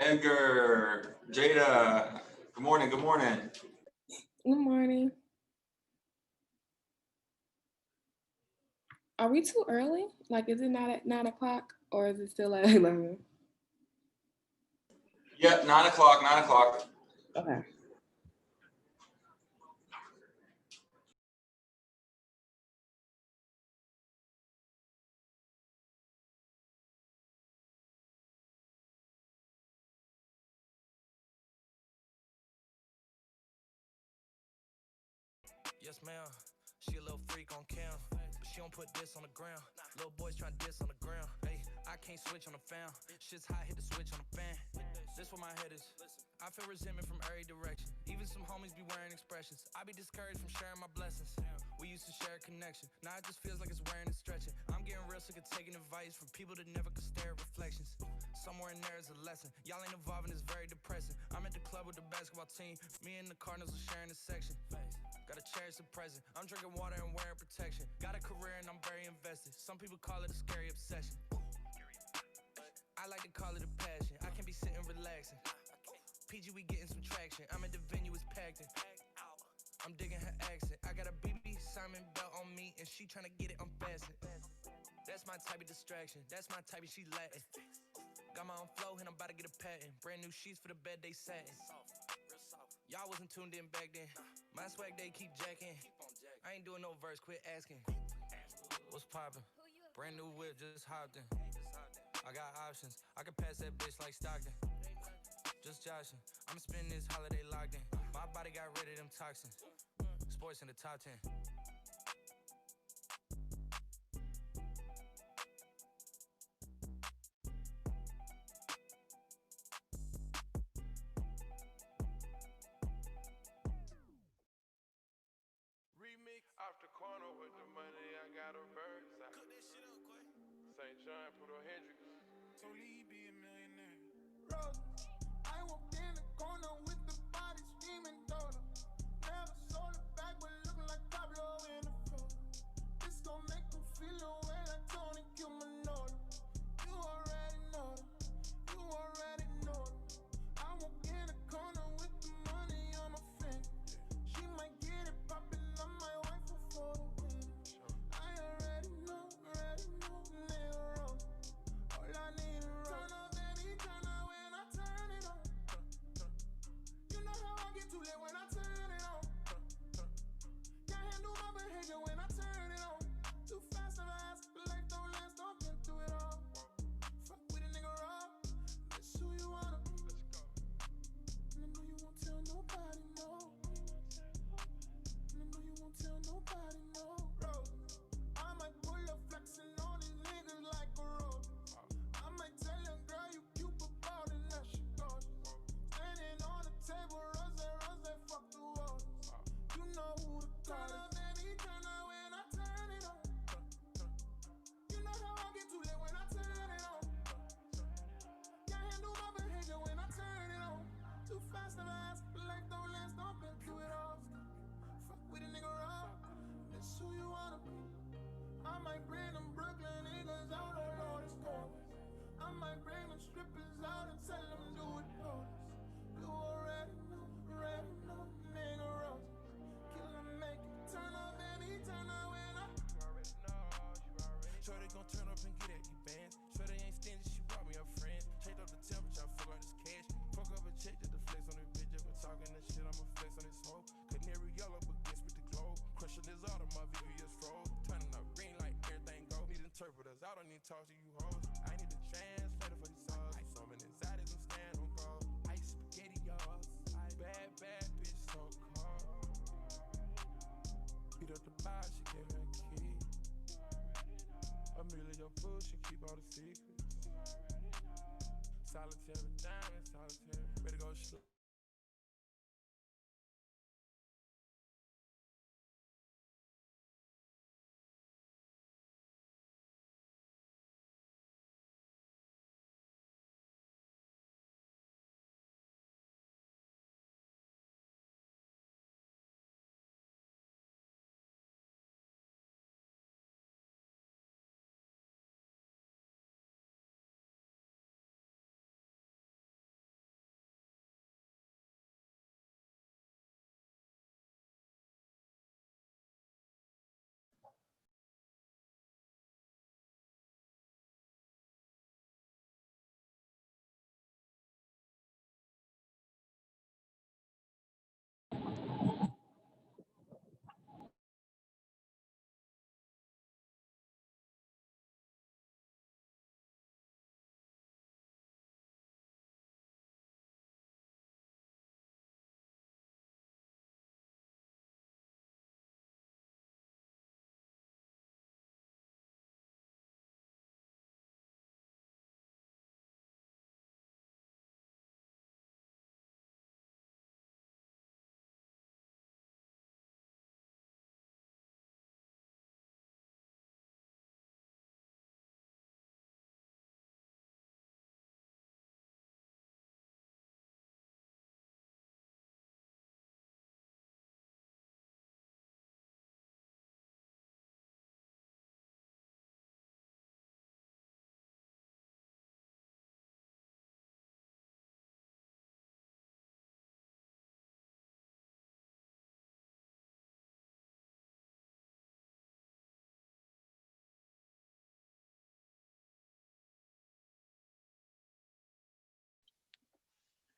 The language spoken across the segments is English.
Edgar, Jada, good morning, good morning. Good morning. Are we too early? Like, is it not at 9 o'clock or is it still at 11? Yep, 9 o'clock, 9 o'clock. Okay. Yes, ma'am. She a little freak on cam, but she don't put this on the ground. Little boys tryna diss on the ground. Hey, I can't switch on the fan. Shit's hot, hit the switch on the fan. This where my head is. I feel resentment from every direction. Even some homies be wearing expressions. I be discouraged from sharing my blessings. We used to share a connection. Now it just feels like it's wearing and stretching. I'm getting real sick of taking advice from people that never could stare at reflections. Somewhere in there is a lesson. Y'all ain't evolving, it's very depressing. I'm at the club with the basketball team. Me and the Cardinals are sharing a section. Gotta cherish the present. I'm drinking water and wearing protection. Got a career and I'm very invested. Some people call it a scary obsession. I like to call it a passion. I can be sitting relaxing. PG, we getting some traction. I'm at the venue, it's packed in. I'm digging her accent. I got a BB Simon belt on me and she tryna get it unfastened. That's my type of distraction. That's my type of she Latin. Got my own flow and I'm about to get a patent. Brand new sheets for the bed they satin. Y'all wasn't tuned in back then. My swag they keep jacking. I ain't doing no verse, quit asking. What's poppin'? Brand new whip, just hopped in. I got options. I can pass that bitch like Stockton. Just joshing. I'ma spend this holiday locked in. My body got rid of them toxins. Sports in the top 10. Remix off the corner with the money, I got a verse. Cook that shit up, Quay. St. John, Puerto Hendrix. Tony be a millionaire. Rose, I walked in the corner with the body screaming daughter. Never saw the back, but looking like Pablo in the photo. This gon' make them feel the way like Tony killed my daughter. You already know them. You already know them. I walk in the corner with the money on my finger. She might get it poppin', I might wife her for the win. I already know, nigga Rose. All I need is turn up, baby, turn up when I turn it on. You know how I get too late when I turn it on. Can't handle my behavior when I turn it on. Too fast of ass, life don't last, don't been through it all. Fuck with a nigga raw, that's who you wanna be. And I know you won't tell nobody, no. And I know you won't tell nobody, no. Rose, I might pull up flexing on these niggas like a road. I might tell a girl you cute but bald and that she gorgeous. Standing on the table, rose, fuck the walls. You know who to call. Turn up, baby, turn up when I turn it on. You know how I get too late when I turn it on. Can't handle my behavior when I turn it on. Too fast of ass, life don't last, don't been through it all. Fuck with a nigga raw, that's who you wanna be. I might bring them Brooklyn niggas out on all these corners. I might bring them strippers out and tell them do it bonus. You already know, nigga Rose. Kill 'em, make it. Turn up, baby, turn up when I. You already know. Shorty gon' turn up and get at these bands. Shorty ain't stingy, she brought me her friends. Checked up the temperature, I fuck out this cash. Fuck up a check just to flex on this bitch. Just for talking this shit, I'ma flex on this smoke. Canary yellow, but guess with the glow. Crushing this auto, my VVS froze. Turning up green like everything go. Need interpreters, I don't need to talk to you hoes. I need a translator for these songs. So many anxieties, I'm stand on call. Ice spaghetti, y'all. Bad bitch, so cold. Beat up the bar, she gave me a key. Amelia, your food, she keep all the secrets. Solitary diamond, solitary. Ready to go slow.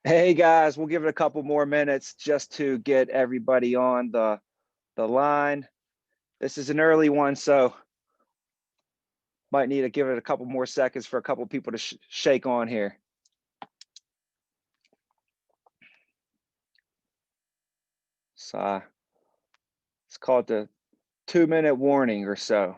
Hey guys, we'll give it a couple more minutes just to get everybody on the line. This is an early one, so might need to give it a couple more seconds for a couple people to shake on here. So let's call it the 2-minute warning or so.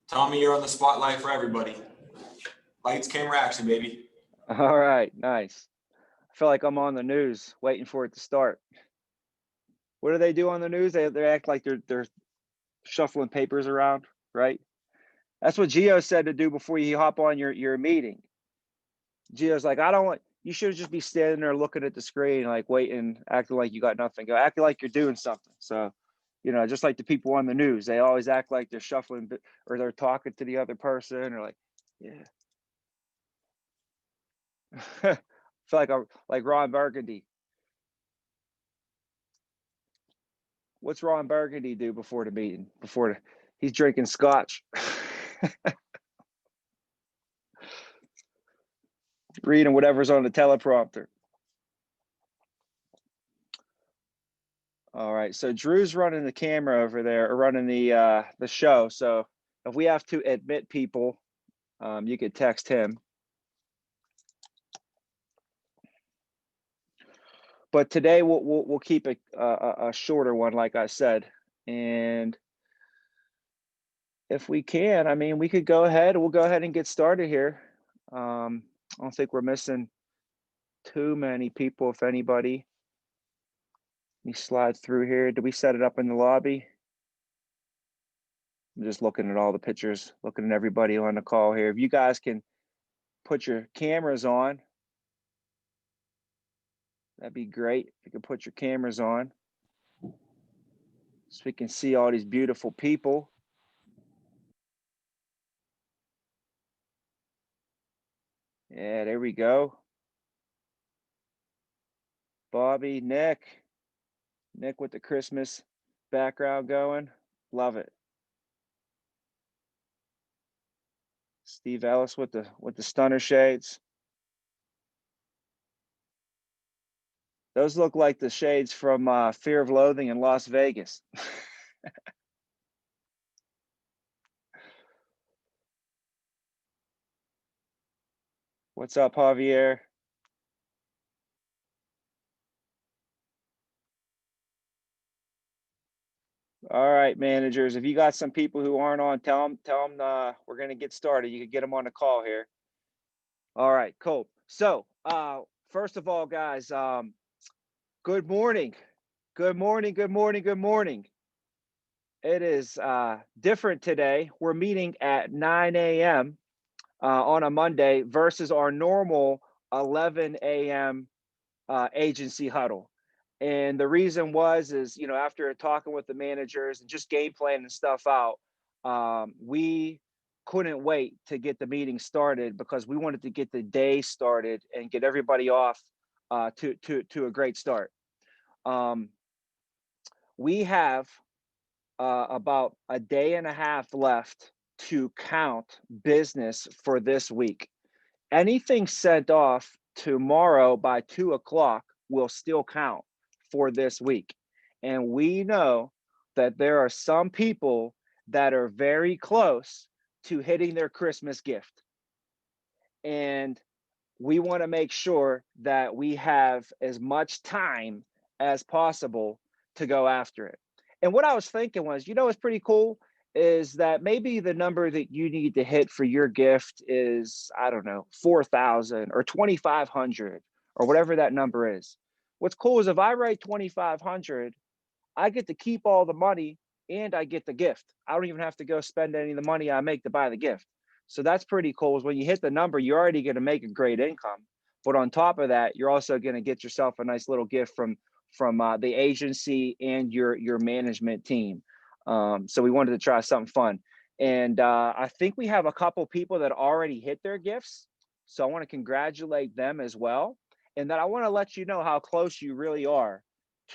Tommy, you're on the spotlight for everybody. Lights, camera, action, baby. All right, nice. I feel like I'm on the news waiting for it to start. What do they do on the news? They act like they're shuffling papers around, right? That's what Gio said to do before you hop on your meeting. Gio's like, I don't want, you should just be standing there looking at the screen, like waiting, acting like you got nothing. Go acting like you're doing something. So, just like the people on the news, they always act like they're shuffling or they're talking to the other person or like, yeah. I feel like I'm like Ron Burgundy. What's Ron Burgundy do before the meeting? He's drinking scotch. Reading whatever's on the teleprompter. All right, so Drew's running the camera over there, or running the show. So if we have to admit people, you could text him. But today we'll keep it a shorter one, like I said. And if we can, I mean, we could go ahead. We'll go ahead and get started here. I don't think we're missing too many people, if anybody. Let me slide through here. Did we set it up in the lobby? I'm just looking at all the pictures, looking at everybody on the call here. If you guys can put your cameras on, that'd be great. If you could put your cameras on so we can see all these beautiful people. Yeah, there we go. Bobby, Nick with the Christmas background going. Love it. Steve Ellis with the stunner shades. Those look like the shades from Fear of Loathing in Las Vegas. What's up, Javier? All right, managers, if you got some people who aren't on, tell them we're going to get started. You can get them on the call here. All right, cool. So, first of all, guys, good morning. Good morning, good morning, good morning. It is different today. We're meeting at 9 a.m. On a Monday versus our normal 11 a.m. Agency huddle. And the reason is, after talking with the managers and just game planning stuff out, we couldn't wait to get the meeting started because we wanted to get the day started and get everybody off to a great start. We have about a day and a half left to count business for this week. Anything sent off tomorrow by 2 o'clock will still count for this week. And we know that there are some people that are very close to hitting their Christmas gift. And we want to make sure that we have as much time as possible to go after it. And what I was thinking was, what's pretty cool is that maybe the number that you need to hit for your gift is, I don't know, 4,000 or 2,500 or whatever that number is. What's cool is if I write 2,500, I get to keep all the money and I get the gift. I don't even have to go spend any of the money I make to buy the gift. So that's pretty cool. Is when you hit the number, you're already going to make a great income. But on top of that, you're also going to get yourself a nice little gift from the agency and your management team. So we wanted to try something fun. And I think we have a couple people that already hit their gifts. So I want to congratulate them as well. And then I want to let you know how close you really are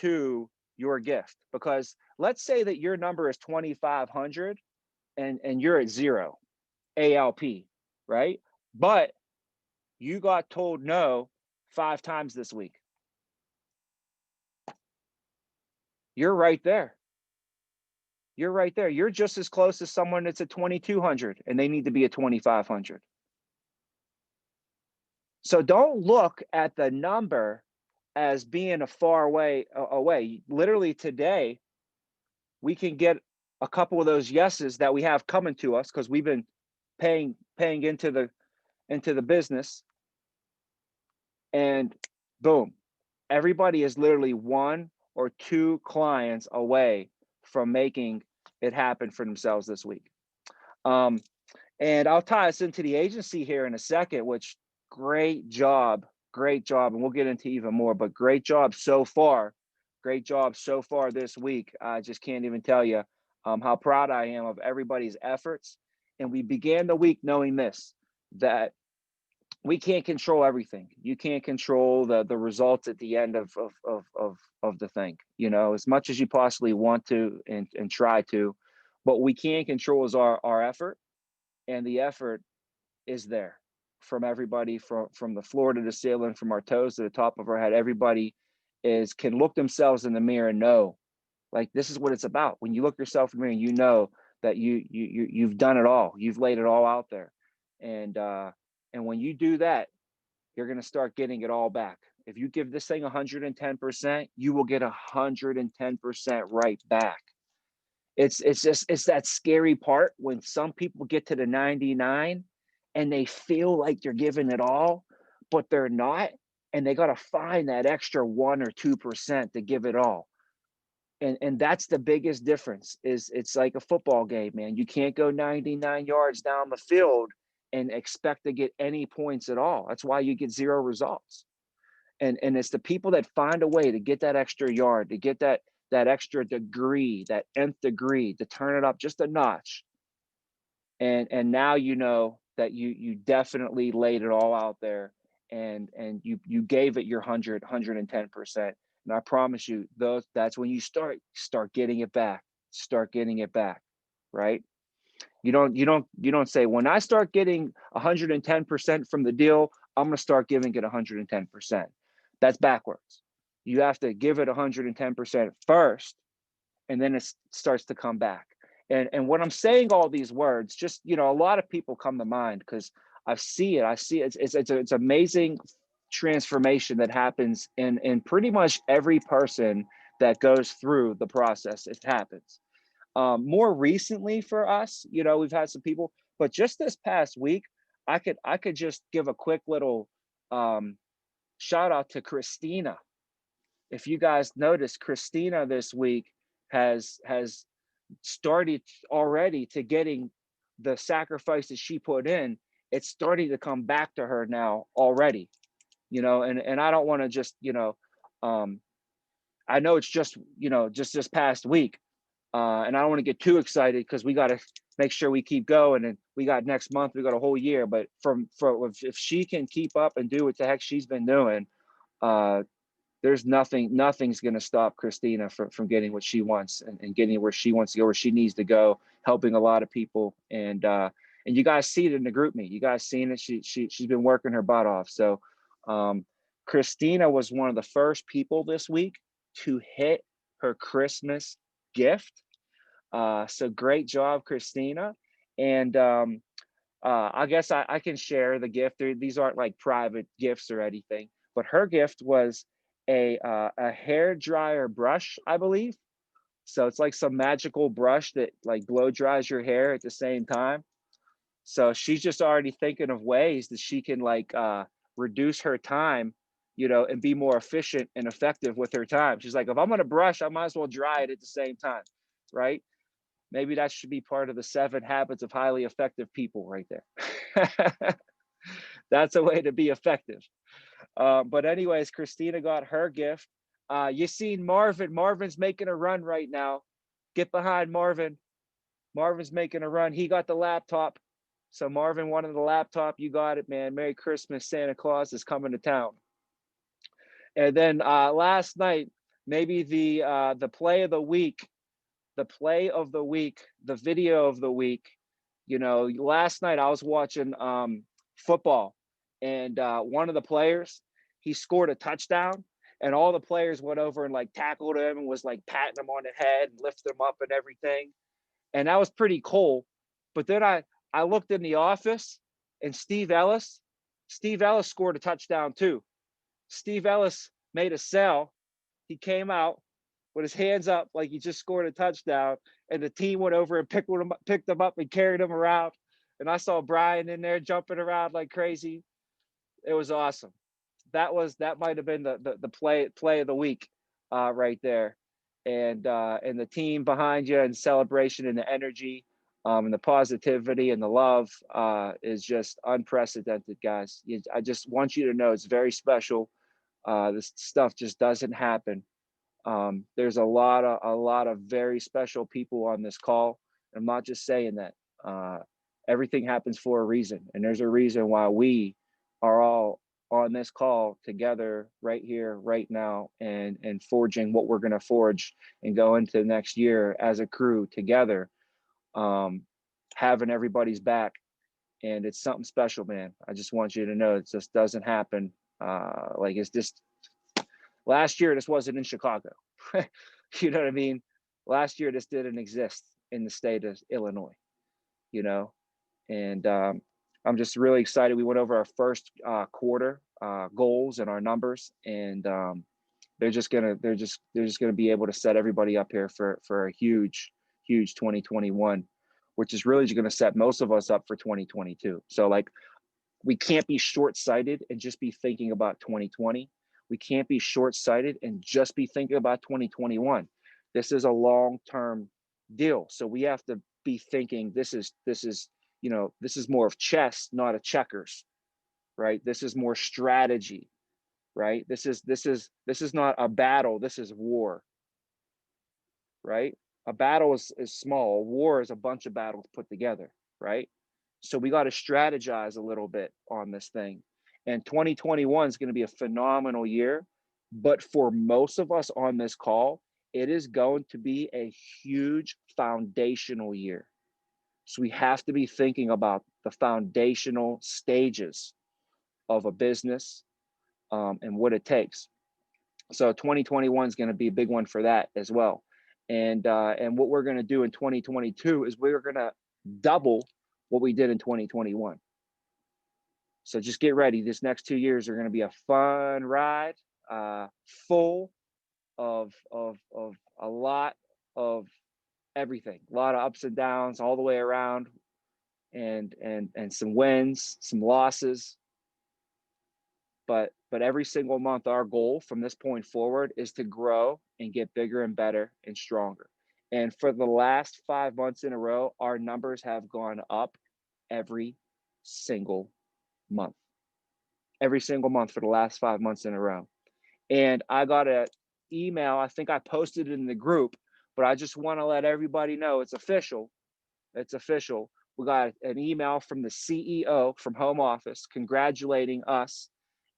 to your gift. Because let's say that your number is 2,500 and you're at 0 ALP, right? But you got told no 5 times this week. You're right there. You're right there. You're just as close as someone that's at 2,200 and they need to be at 2,500. So don't look at the number as being a far way away. Literally today, we can get a couple of those yeses that we have coming to us because we've been paying into the business, and boom, everybody is literally 1 or 2 clients away from making it happen for themselves this week. And I'll tie us into the agency here in a second, which great job, and we'll get into even more, but great job so far this week. I just can't even tell you how proud I am of everybody's efforts. And we began the week knowing this, that we can't control everything. You can't control the results at the end of the thing, you know, as much as you possibly want to and try to. What we can control is our effort, and the effort is there from everybody, from the floor to the ceiling, from our toes to the top of our head. Everybody can look themselves in the mirror and know, like, this is what it's about. When you look yourself in the mirror, you know that you've done it all. You've laid it all out there. And when you do that, you're going to start getting it all back. If you give this thing 110%, you will get 110% right back. It's that scary part when some people get to the 99 and they feel like you're giving it all, but they're not. And they got to find that extra 1 or 2% to give it all. And that's the biggest difference. Is it's like a football game, man. You can't go 99 yards down the field and expect to get any points at all. That's why you get 0 results. And it's the people that find a way to get that extra yard, to get that extra degree, that nth degree, to turn it up just a notch. And now you know that you definitely laid it all out there, and you gave it your 110%. And I promise you, that's when you start getting it back. Start getting it back, right? You don't say, when I start getting 110% from the deal, I'm gonna start giving it 110%. That's backwards. You have to give it 110% first, and then it starts to come back. And when I'm saying all these words, just, you know, a lot of people come to mind because I see it. It's amazing transformation that happens in pretty much every person that goes through the process. It happens. More recently for us, you know, we've had some people, but just this past week, I could just give a quick little shout out to Christina. If you guys notice, Christina this week has started already to getting the sacrifice that she put in. It's starting to come back to her now already, you know, and I don't want to just, you know, I know it's just, you know, just this past week. And I don't want to get too excited because we got to make sure we keep going, and we got next month, we got a whole year. But if she can keep up and do what the heck she's been doing, there's nothing's going to stop Christina from getting what she wants and getting where she wants to go, where she needs to go, helping a lot of people. And you guys see it in the group meet. You guys seen it. She's been working her butt off. So Christina was one of the first people this week to hit her Christmas gift. So great job, Christina. And I guess I can share the gift. These aren't like private gifts or anything, but her gift was a hair dryer brush, I believe. So it's like some magical brush that like blow dries your hair at the same time. So she's just already thinking of ways that she can like reduce her time, you know, and be more efficient and effective with her time. She's like, if I'm gonna brush, I might as well dry it at the same time, right? Maybe that should be part of the 7 habits of highly effective people right there. That's a way to be effective. But anyways, Christina got her gift. You seen Marvin. Marvin's making a run right now. Get behind Marvin. Marvin's making a run. He got the laptop. So Marvin wanted the laptop. You got it, man. Merry Christmas. Santa Claus is coming to town. And then last night, maybe the play of the week, the video of the week. You know, last night I was watching football, and one of the players, he scored a touchdown, and all the players went over and like tackled him and was like patting him on the head and lifted him up and everything. And that was pretty cool. But then I looked in the office, and Steve Ellis scored a touchdown too. Steve Ellis made a sell. He came out with his hands up like he just scored a touchdown, and the team went over and picked him up and carried him around. And I saw Brian in there jumping around like crazy. It was awesome. That might have been the play of the week right there. And the team behind you and celebration and the energy and the positivity and the love is just unprecedented, guys. I just want you to know it's very special. This stuff just doesn't happen. There's a lot of very special people on this call. I'm not just saying that. Everything happens for a reason, and there's a reason why we are all on this call together right here, right now, and forging what we're going to forge and go into next year as a crew together, having everybody's back. And it's something special, man. I just want you to know it just doesn't happen. Like it's just last year, this wasn't in Chicago. You know what I mean? Last year, this didn't exist in the state of Illinois, you know? And I'm just really excited. We went over our first quarter goals and our numbers, and they're just gonna be able to set everybody up here for a huge 2021, which is really gonna set most of us up for 2022. So like, we can't be short-sighted and just be thinking about 2020. We can't be short-sighted and just be thinking about 2021. This is a long-term deal. So we have to be thinking this is more of chess, not a checkers, right? This is more strategy, right? This is not a battle. This is war, right? A battle is small. A war is a bunch of battles put together, right? So we got to strategize a little bit on this thing. And 2021 is going to be a phenomenal year. But for most of us on this call, it is going to be a huge foundational year. So we have to be thinking about the foundational stages of a business and what it takes. So 2021 is going to be a big one for that as well. And what we're going to do in 2022 is we're going to double what we did in 2021. So just get ready. This next 2 years are going to be a fun ride, full of a lot of everything, a lot of ups and downs all the way around, and some wins, some losses. But every single month, our goal from this point forward is to grow and get bigger and better and stronger. And for the last 5 months in a row, our numbers have gone up every single month. Every single month for the last 5 months in a row. And I got an email, I think I posted it in the group, but I just want to let everybody know it's official. It's official. We got an email from the CEO from home office congratulating us.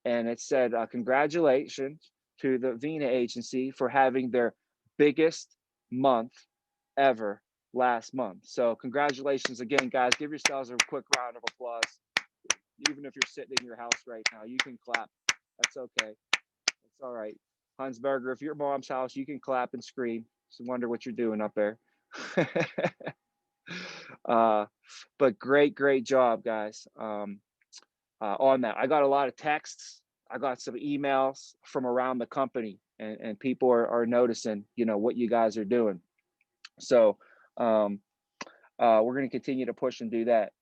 And it said, congratulations to the Vena agency for having their biggest month ever last month. So congratulations again, guys. Give yourselves a quick round of applause. Even if you're sitting in your house right now, you can clap. That's okay. It's all right. Hansberger, if your mom's house, you can clap and scream. Just wonder what you're doing up there. But great job, guys. On that, I got a lot of texts. I got some emails from around the company, and people are noticing, what you guys are doing. So we're going to continue to push and do that.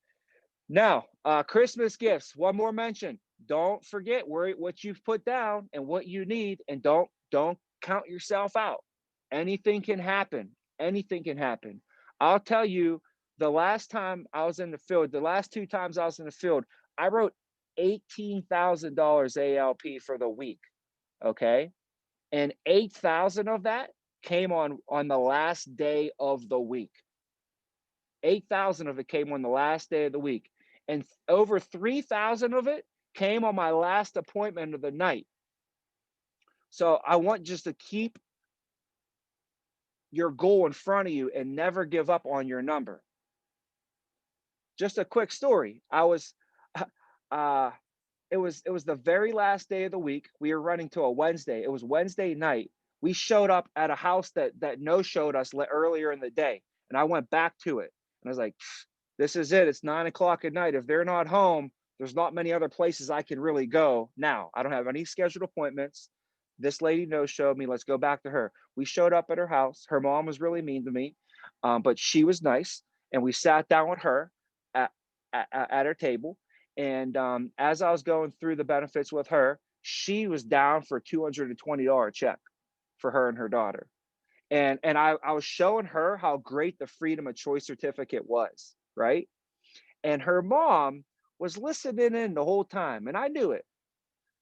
Now, Christmas gifts. One more mention. Don't forget what you've put down and what you need, and don't count yourself out. Anything can happen. Anything can happen. I'll tell you, the last time I was in the field, the last 2 times I was in the field, I wrote $18,000 ALP for the week. Okay. And 8,000 of that came on the last day of the week. 8,000 of it came on the last day of the week. And over 3,000 of it came on my last appointment of the night. So I want just to keep your goal in front of you and never give up on your number. Just a quick story. I was, uh, it was the very last day of the week. We were running to a Wednesday. It was Wednesday night. We showed up at a house that no showed us earlier in the day, and I went back to it, and I was like, "This is it. It's 9 o'clock at night. If they're not home, there's not many other places I can really go now. I don't have any scheduled appointments. This lady no showed me. Let's go back to her." We showed up at her house. Her mom was really mean to me, but she was nice, and we sat down with her at at her table. And as I was going through the benefits with her, she was down for a $220 check for her and her daughter. And I was showing her how great the freedom of choice certificate was, right? And her mom was listening in the whole time, and I knew it.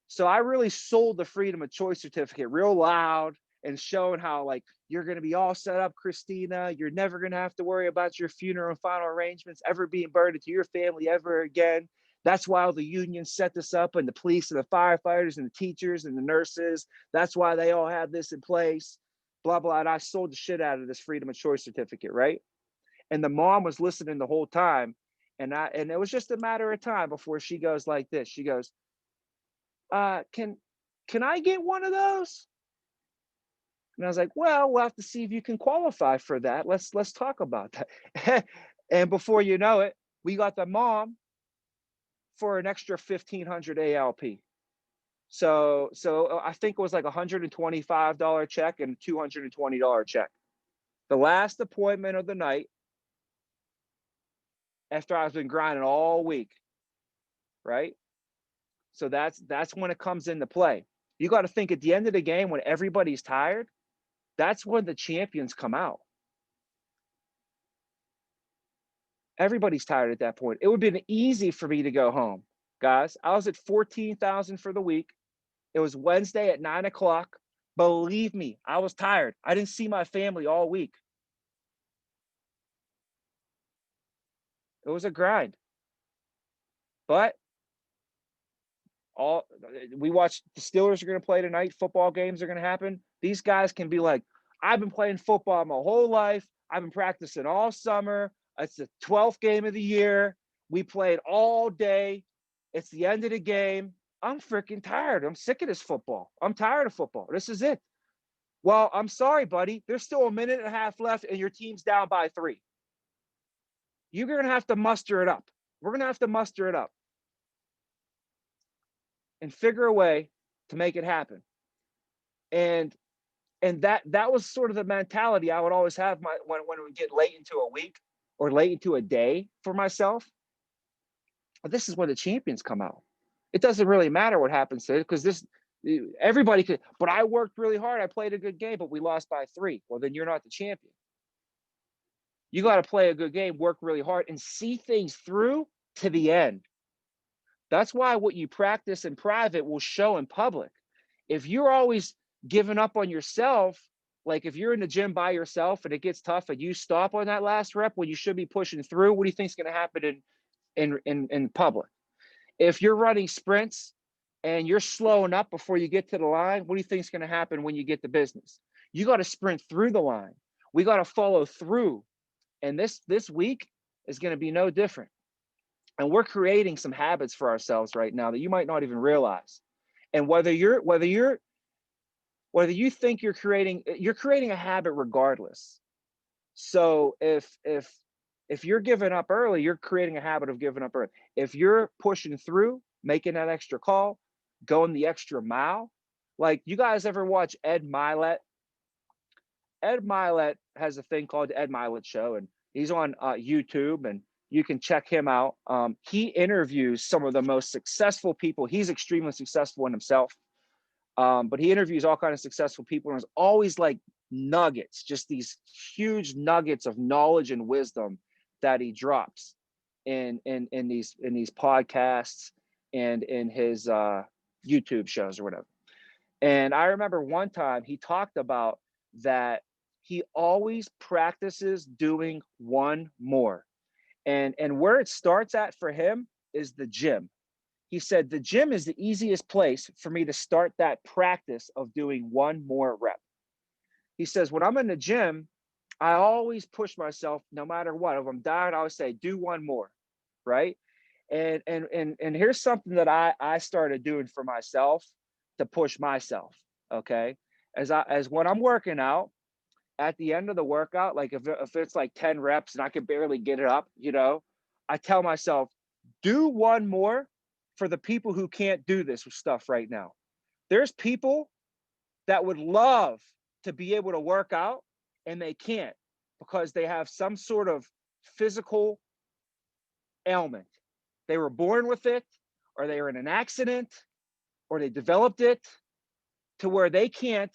So I really sold the freedom of choice certificate real loud and showing how, like, you're going to be all set up, Christina. You're never going to have to worry about your funeral and final arrangements ever being burdened to your family ever again. That's why all the unions set this up, and the police and the firefighters and the teachers and the nurses. That's why they all have this in place, blah, blah. And I sold the shit out of this freedom of choice certificate, right? And the mom was listening the whole time. And it was just a matter of time before she goes like this. She goes, can I get one of those? And I was like, well, we'll have to see if you can qualify for that. Let's talk about that. And before you know it, we got the mom for an extra 1,500 ALP. So I think it was like $125 check and $220 check. The last appointment of the night, after I've been grinding all week, right? So that's when it comes into play. You got to think at the end of the game, when everybody's tired, that's when the champions come out. Everybody's tired at that point. It would have been easy for me to go home, guys. I was at 14,000 for the week. It was Wednesday at 9 o'clock. Believe me, I was tired. I didn't see my family all week. It was a grind. But we watched the Steelers are going to play tonight. Football games are going to happen. These guys can be like, I've been playing football my whole life. I've been practicing all summer. It's the 12th game of the year. We played all day. It's the end of the game. I'm freaking tired. I'm sick of this football. I'm tired of football. This is it. Well, I'm sorry, buddy. There's still a minute and a half left, and your team's down by 3. You're going to have to muster it up. We're going to have to muster it up and figure a way to make it happen. And that was sort of the mentality I would always have when we get late into a week or late into a day for myself. This is when the champions come out. It doesn't really matter what happens to it, because everybody could, but I worked really hard. I played a good game, but we lost by 3. Well, then you're not the champion. You got to play a good game, work really hard, and see things through to the end. That's why what you practice in private will show in public. If you're always giving up on yourself, like if you're in the gym by yourself and it gets tough and you stop on that last rep when you should be pushing through, what do you think is going to happen in public? If you're running sprints and you're slowing up before you get to the line, what do you think is going to happen when you get to business? You got to sprint through the line. We got to follow through. And this week is going to be no different. And we're creating some habits for ourselves right now that you might not even realize. And whether you think you're creating a habit regardless. So if you're giving up early, you're creating a habit of giving up early. If you're pushing through, making that extra call, going the extra mile, like, you guys ever watch Ed Milet? Ed Milet has a thing called the Ed Milet Show, and he's on YouTube, and you can check him out. He interviews some of the most successful people. He's extremely successful in himself, but he interviews all kinds of successful people, and there's always like nuggets, just these huge nuggets of knowledge and wisdom that he drops in these podcasts and in his YouTube shows or whatever. And I remember one time he talked about that he always practices doing one more. And where it starts at for him is the gym. He said, the gym is the easiest place for me to start that practice of doing one more rep. He says, when I'm in the gym, I always push myself no matter what. If I'm dying, I always say, do one more, right? And here's something that I started doing for myself to push myself. Okay. As when I'm working out, at the end of the workout, like if it's like 10 reps and I can barely get it up, I tell myself, do one more for the people who can't do this stuff right now. There's people that would love to be able to work out and they can't because they have some sort of physical ailment. They were born with it, or they were in an accident, or they developed it to where they can't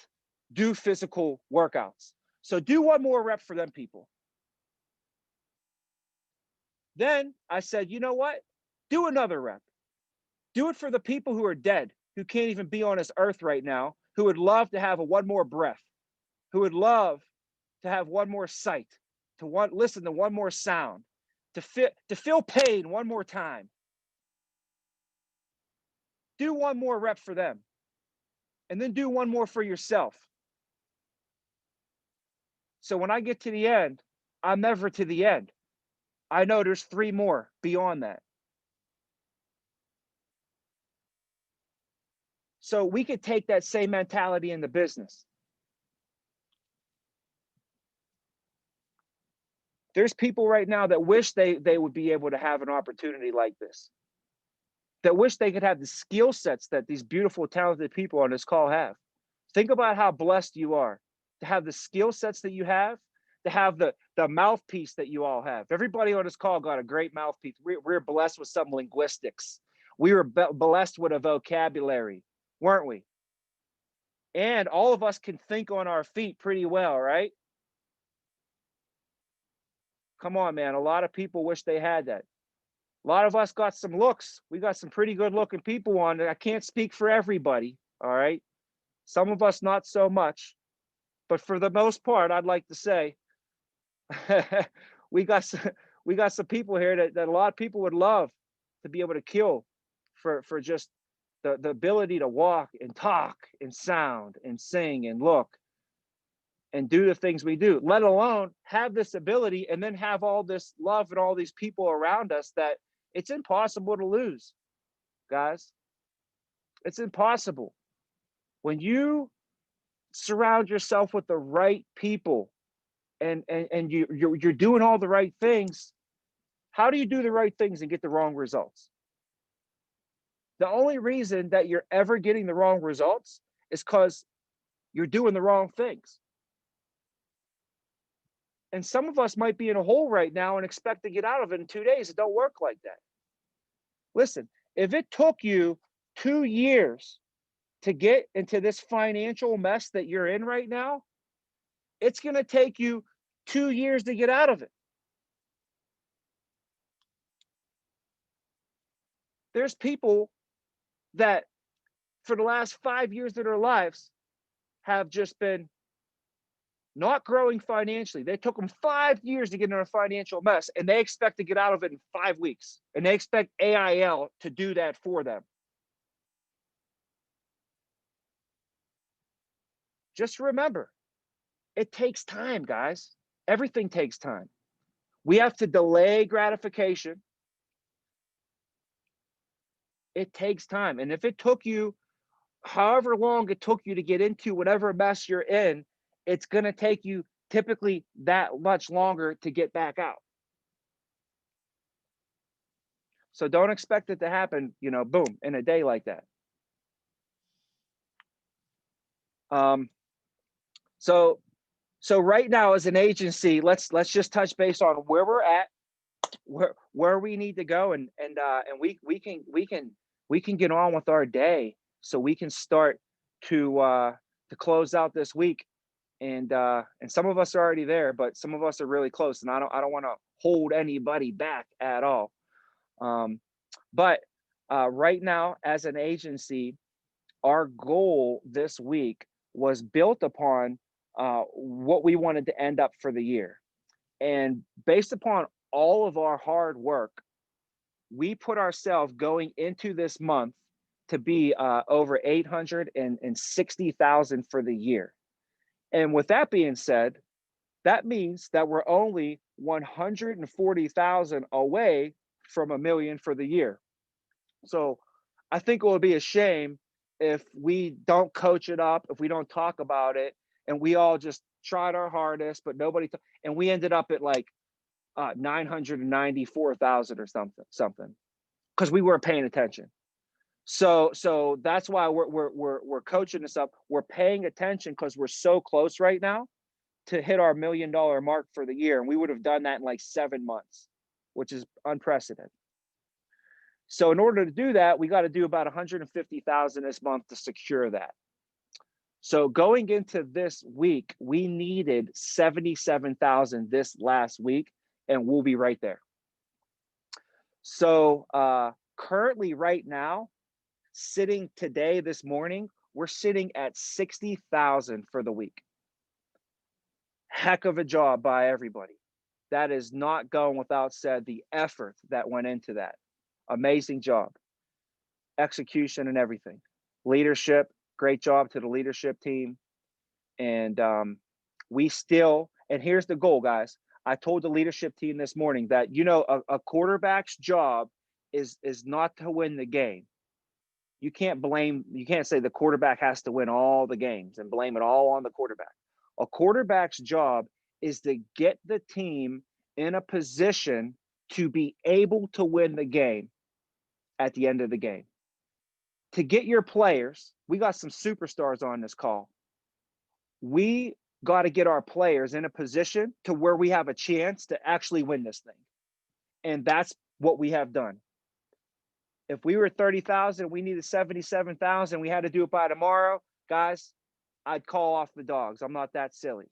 do physical workouts. So do one more rep for them people. Then I said, you know what? Do another rep. Do it for the people who are dead, who can't even be on this earth right now, who would love to have one more breath, who would love to have one more sight, to listen to one more sound, to feel pain one more time. Do one more rep for them. And then do one more for yourself. So when I get to the end, I'm never to the end. I know there's 3 more beyond that. So we could take that same mentality into business. There's people right now that wish they would be able to have an opportunity like this, that wish they could have the skill sets that these beautiful, talented people on this call have. Think about how blessed you are to have the skill sets that you have, to have the mouthpiece that you all have. Everybody on this call got a great mouthpiece. We're blessed with some linguistics. We were blessed with a vocabulary, weren't we? And all of us can think on our feet pretty well, right? Come on, man. A lot of people wish they had that. A lot of us got some looks. We got some pretty good looking people on. I can't speak for everybody, all right? Some of us not so much. But for the most part, I'd like to say we got some people here that a lot of people would love to be able to kill for just the ability to walk and talk and sound and sing and look and do the things we do, let alone have this ability and then have all this love and all these people around us that it's impossible to lose, guys. It's impossible. When you surround yourself with the right people and you're doing all the right things, how do you do the right things and get the wrong results? The only reason that you're ever getting the wrong results is because you're doing the wrong things. And some of us might be in a hole right now and expect to get out of it in 2 days. It don't work like that. Listen, if it took you 2 years to get into this financial mess that you're in right now, it's going to take you 2 years to get out of it. There's people that for the last 5 years of their lives have just been not growing financially. They took them 5 years to get in a financial mess, and they expect to get out of it in 5 weeks. And they expect AIL to do that for them. Just remember, it takes time, guys. Everything takes time. We have to delay gratification. It takes time. And if it took you however long it took you to get into whatever mess you're in, it's going to take you typically that much longer to get back out. So don't expect it to happen, boom, in a day like that. So right now as an agency, let's just touch base on where we're at, where we need to go, and we can get on with our day so we can start to close out this week. And some of us are already there, but some of us are really close, and I don't want to hold anybody back at all. But right now, as an agency, our goal this week was built upon what we wanted to end up for the year. And based upon all of our hard work, we put ourselves going into this month to be over 860,000 for the year. And with that being said, That means that we're only 140,000 away from $1 million for the year. So I think it would be a shame if we don't coach it up, if we don't talk about it, and we all just tried our hardest, but and we ended up at like 994,000 or something, because we weren't paying attention. So that's why we're coaching this up. We're paying attention because we're so close right now to hit our $1 million mark for the year, and we would have done that in like 7 months, which is unprecedented. So in order to do that, we got to do about 150,000 this month to secure that. So going into this week, we needed 77,000 this last week, and we'll be right there. So currently right now, sitting today, this morning, we're sitting at 60,000 for the week. Heck of a job by everybody. That is not going without said, the effort that went into that. Amazing job. Execution and everything. Leadership, great job to the leadership team. And we still, and here's the goal, guys. I told the leadership team this morning that, a quarterback's job is not to win the game. You can't say the quarterback has to win all the games and blame it all on the quarterback. A quarterback's job is to get the team in a position to be able to win the game at the end of the game. To get your players, we got some superstars on this call. We got to get our players in a position to where we have a chance to actually win this thing. And that's what we have done. If we were 30,000, we needed 77,000, we had to do it by tomorrow, guys, I'd call off the dogs. I'm not that silly.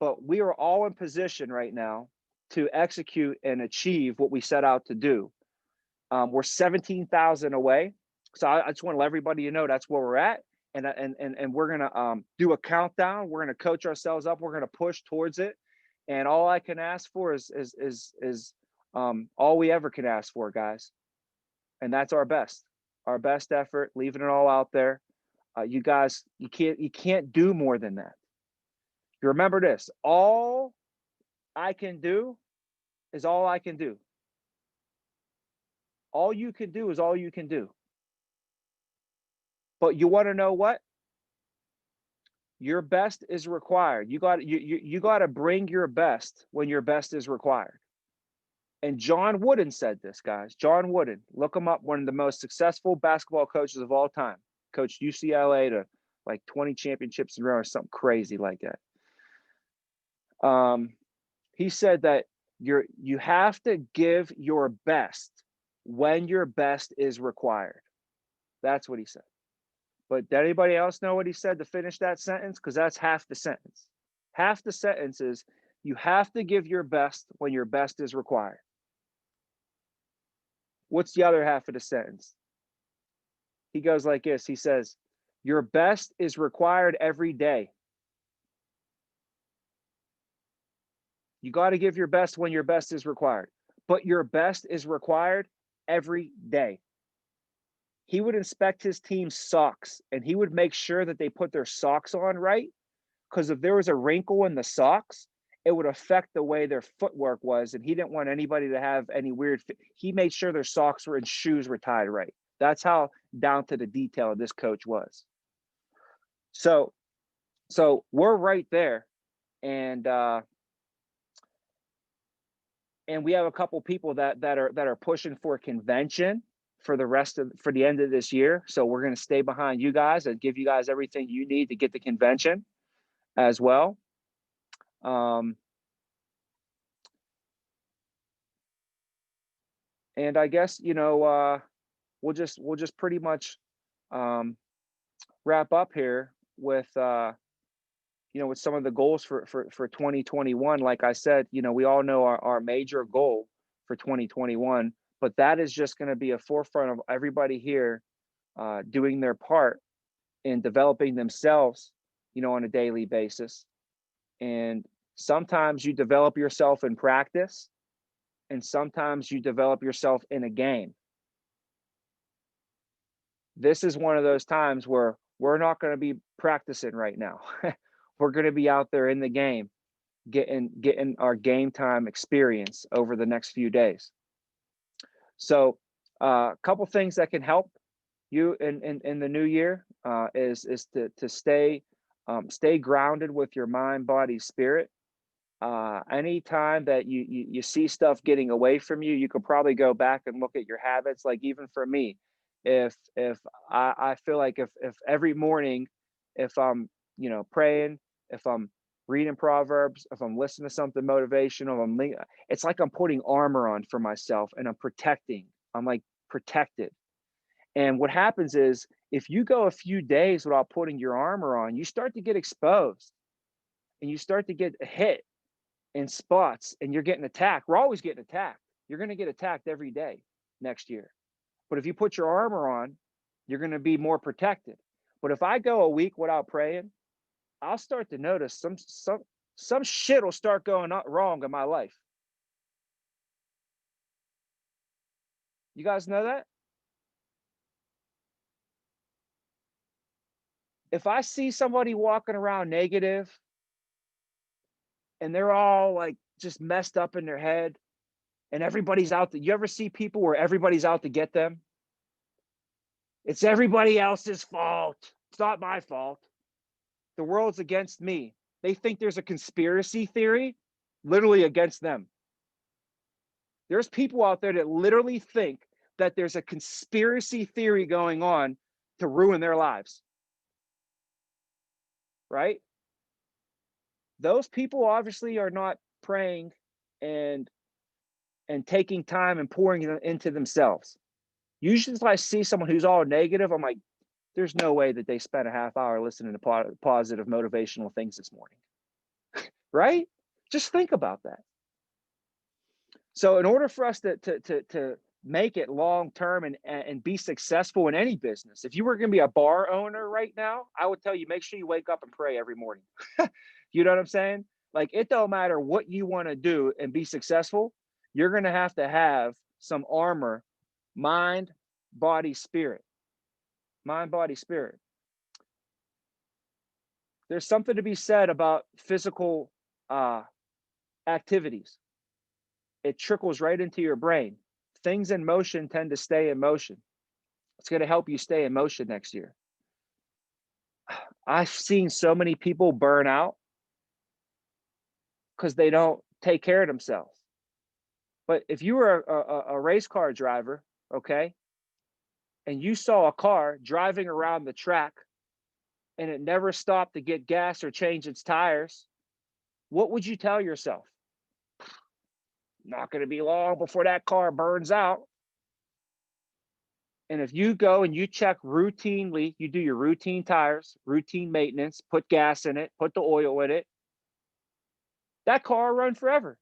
But we are all in position right now to execute and achieve what we set out to do. We're 17,000 away. So I just want to let everybody know that's where we're at. And we're going to do a countdown. We're going to coach ourselves up. We're going to push towards it. And all I can ask for is all we ever can ask for, guys. And that's our best effort, leaving it all out there. You guys, you can't do more than that. You remember this, all I can do is all I can do. All you can do is all you can do. But you want to know what? Your best is required. You got to bring your best when your best is required. And John Wooden said this, guys. John Wooden, look him up, one of the most successful basketball coaches of all time. Coached UCLA to like 20 championships in a row or something crazy like that. He said that you have to give your best when your best is required. That's what he said. But did anybody else know what he said to finish that sentence? Because that's half the sentence. Half the sentence is you have to give your best when your best is required. What's the other half of the sentence? He goes like this. He says, your best is required every day. You got to give your best when your best is required. But your best is required every day. He would inspect his team's socks and he would make sure that they put their socks on right. Because if there was a wrinkle in the socks, it would affect the way their footwork was. And he didn't want anybody to have any weird he made sure their socks and shoes were tied right. That's how down to the detail this coach was. So we're right there. And we have a couple people that are pushing for a convention for the end of this year. So we're going to stay behind you guys and give you guys everything you need to get the convention as well. And I guess, we'll just pretty much wrap up here with with some of the goals for 2021. Like I said, we all know our major goal for 2021, but that is just going to be a forefront of everybody here doing their part in developing themselves, on a daily basis. And sometimes you develop yourself in practice, and sometimes you develop yourself in a game. This is one of those times where we're not going to be practicing right now. We're going to be out there in the game, getting our game time experience over the next few days. So a couple things that can help you in the new year is to stay grounded with your mind, body, spirit. Anytime that you see stuff getting away from you, you could probably go back and look at your habits. Like even for me, if I feel like if every morning, if I'm praying, if I'm reading Proverbs, if I'm listening to something motivational, it's like I'm putting armor on for myself and I'm protecting. I'm like protected. And what happens is if you go a few days without putting your armor on, you start to get exposed and you start to get hit in spots and you're getting attacked. We're always getting attacked. You're going to get attacked every day next year. But if you put your armor on, you're going to be more protected. But if I go a week without praying, I'll start to notice some shit will start going wrong in my life. You guys know that? If I see somebody walking around negative and they're all like just messed up in their head and everybody's out to, you ever see people where everybody's out to get them? It's everybody else's fault. It's not my fault. The world's against me. They think there's a conspiracy theory literally against them. There's people out there that literally think that there's a conspiracy theory going on to ruin their lives. Right? Those people obviously are not praying and taking time and pouring it into themselves. Usually if I see someone who's all negative, I'm like, there's no way that they spent a half hour listening to positive motivational things this morning. Right? Just think about that. So in order for us to make it long term and be successful in any business, if you were going to be a bar owner right now, I would tell you, make sure you wake up and pray every morning. You know what I'm saying? Like, it don't matter what you want to do and be successful, you're going to have some armor, mind, body, spirit. Mind, body, spirit. There's something to be said about physical activities. It trickles right into your brain. Things in motion tend to stay in motion. It's going to help you stay in motion next year. I've seen so many people burn out because they don't take care of themselves. But if you were a race car driver, okay, and you saw a car driving around the track and it never stopped to get gas or change its tires, what would you tell yourself? Not going to be long before that car burns out. And if you go and you check routinely, you do your routine tires, routine maintenance, put gas in it, put the oil in it, that car will run forever.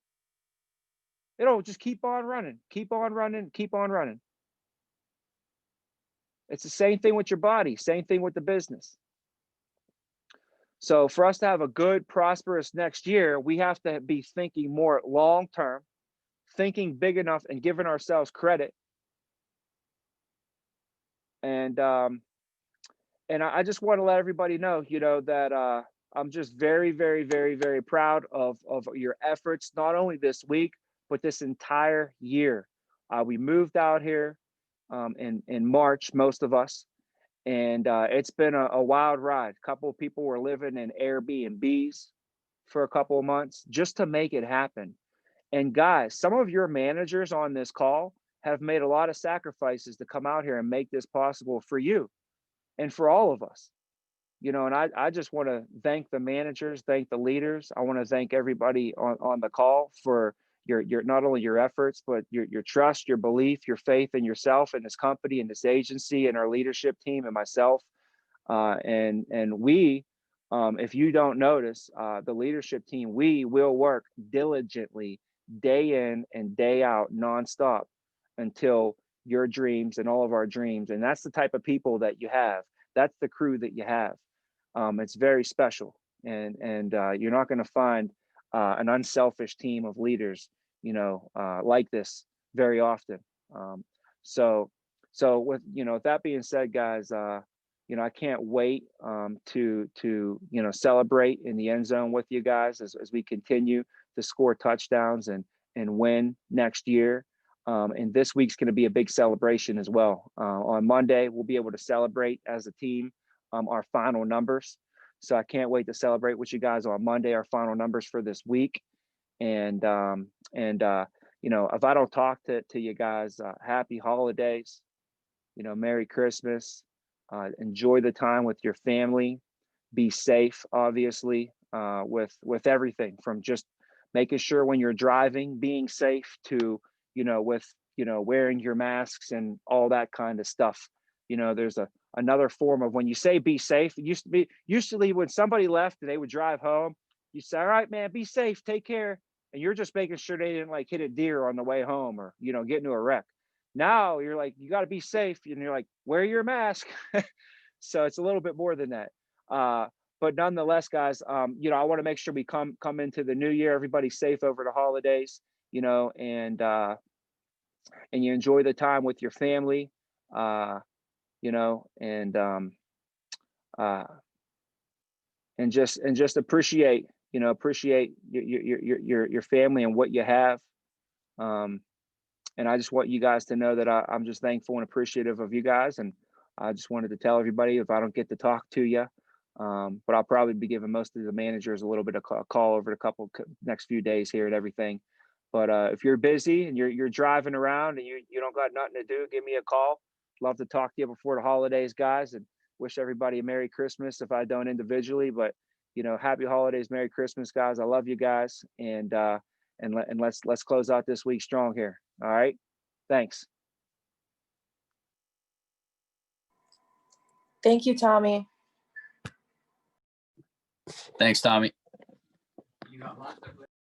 It'll just keep on running, keep on running, keep on running. It's the same thing with your body, same thing with the business. So for us to have a good, prosperous next year, we have to be thinking more long-term, thinking big enough and giving ourselves credit. And I just want to let everybody know, that I'm just very, very, very, very proud of your efforts, not only this week, but this entire year. We moved out here in March, most of us, and it's been a wild ride. A couple of people were living in Airbnbs for a couple of months just to make it happen. And guys, some of your managers on this call have made a lot of sacrifices to come out here and make this possible for you and for all of us. And I just want to thank the managers, thank the leaders. I want to thank everybody on the call for your not only your efforts, but your trust, your belief, your faith in yourself and this company and this agency and our leadership team and myself. And we, if you don't notice, the leadership team, we will work diligently day in and day out nonstop until your dreams and all of our dreams. And that's the type of people that you have. That's the crew that you have. It's very special, and you're not going to find an unselfish team of leaders, like this very often. So with that being said, guys, I can't wait to celebrate in the end zone with you guys as we continue to score touchdowns and win next year. And this week's going to be a big celebration as well. On Monday, we'll be able to celebrate as a team our final numbers. So I can't wait to celebrate with you guys on Monday, our final numbers for this week. And if I don't talk to you guys, happy holidays, Merry Christmas, enjoy the time with your family, be safe, obviously, with everything from just making sure when you're driving, being safe to, wearing your masks and all that kind of stuff. There's another form of when you say be safe. It usually when somebody left and they would drive home, you say, all right, man, be safe, take care. And you're just making sure they didn't like hit a deer on the way home or, get into a wreck. Now you're like, you got to be safe. And you're like, wear your mask. So it's a little bit more than that. But nonetheless, guys, I want to make sure we come into the new year, everybody's safe over the holidays, and you enjoy the time with your family, and just appreciate your family and what you have. And I just want you guys to know that I'm just thankful and appreciative of you guys. And I just wanted to tell everybody if I don't get to talk to you, but I'll probably be giving most of the managers a little bit of a call over the next few days here and everything. But if you're busy and you're driving around and you don't got nothing to do, give me a call. Love to talk to you before the holidays, guys, and wish everybody a Merry Christmas if I don't individually. But happy holidays, Merry Christmas, guys. I love you guys, and let's close out this week strong here. All right, thanks. Thank you, Tommy. Thanks, Tommy.